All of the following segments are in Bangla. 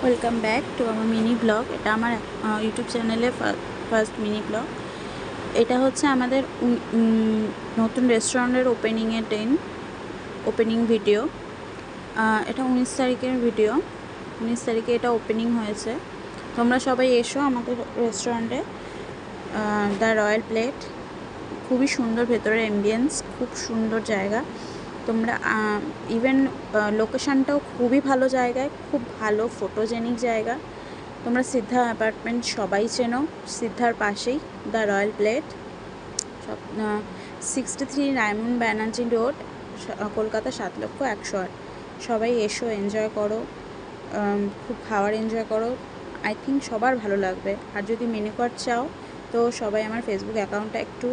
ওয়েলকাম ব্যাক টু আমার মিনি ব্লগ। এটা আমার ইউটিউব চ্যানেলে ফার্স্ট মিনি ব্লগ। এটা হচ্ছে আমাদের নতুন রেস্টুরেন্টের ওপেনিং ভিডিও। এটা 19 তারিখের ভিডিও। 19 তারিখে এটা ওপেনিং হয়েছে। তোমরা সবাই এসো আমাদের রেস্টুরেন্টে। দ্য রয়্যাল প্লেট খুবই সুন্দর, ভেতরের অ্যাম্বিয়েন্স খুব সুন্দর জায়গা। তোমরা ইভেন লোকেশানটাও খুবই ভালো জায়গায়, খুব ভালো ফটোজেনিক জায়গা। তোমরা সিদ্ধা অ্যাপার্টমেন্ট সবাই চেনো, সিদ্ধার পাশেই the royal plate. 63 diamond Banerjee road, Kolkata 7,01,008। সবাই এসো, এনজয় করো, খুব খাবার এনজয় করো। আই থিঙ্ক সবার ভালো লাগবে। আর যদি মেনু কার্ড চাও তো সবাই আমার ফেসবুক অ্যাকাউন্টটা একটু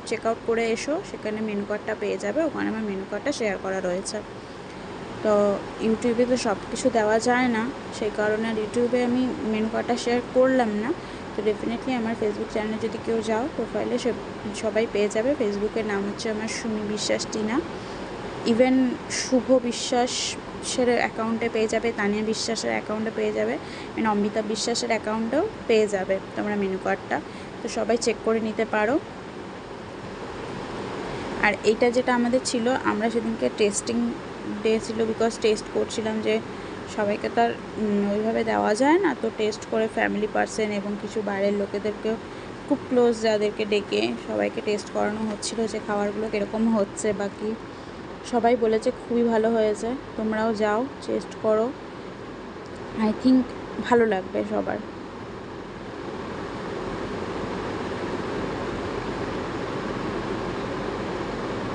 চেক আউট করে এসো, সেখানে মেনু কার্ডটা পেয়ে যাবে। ওখানে আমার মেনু কার্ডটা শেয়ার করা রয়েছে। তো ইউটিউবে তো সব কিছু দেওয়া যায় না, সেই কারণে আর ইউটিউবে আমি মেনু কার্ডটা শেয়ার করলাম না। তো ডেফিনেটলি আমার ফেসবুক চ্যানেলে যদি কেউ যাও, প্রোফাইলে সবাই পেয়ে যাবে। ফেসবুকের নাম হচ্ছে আমার সুমি বিশ্বাস টিনা। ইভেন শুভ বিশ্বাসের অ্যাকাউন্টে পেয়ে যাবে, তানিয়া বিশ্বাসের অ্যাকাউন্টে পেয়ে যাবে, অমিতাভ বিশ্বাসের অ্যাকাউন্টেও পেয়ে যাবে তোমরা মেনু কার্ডটা। তো সবাই চেক করে নিতে পারো। আর এইটা যেটা আমাদের ছিল, আমরা সেদিনকে টেস্টিং ডে ছিল, বিকজ টেস্ট করছিলাম যে সবাইকে তো আর ওইভাবে দেওয়া যায় না। তো টেস্ট করে ফ্যামিলি পার্সন এবং কিছু বাইরের লোকেদেরকেও, খুব ক্লোজ যাদেরকে ডেকে সবাইকে টেস্ট করানো হচ্ছিলো যে খাবারগুলো কীরকম হচ্ছে। বাকি সবাই বলেছে খুবই ভালো হয়েছে। তোমরাও যাও, টেস্ট করো, আই থিঙ্ক ভালো লাগবে সবার।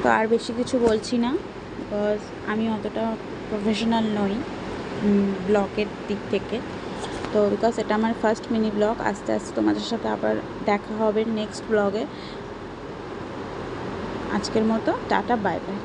তো আর বেশি কিছু বলছি না, বিকজ আমি অতটা প্রফেশনাল নই ব্লগের দিক থেকে। তো বিকজ এটা আমার ফার্স্ট মিনি ব্লগ। আস্তে আস্তে তোমাদের সাথে আবার দেখা হবে নেক্সট ব্লগে। আজকের মতো টাটা, বাই বাই।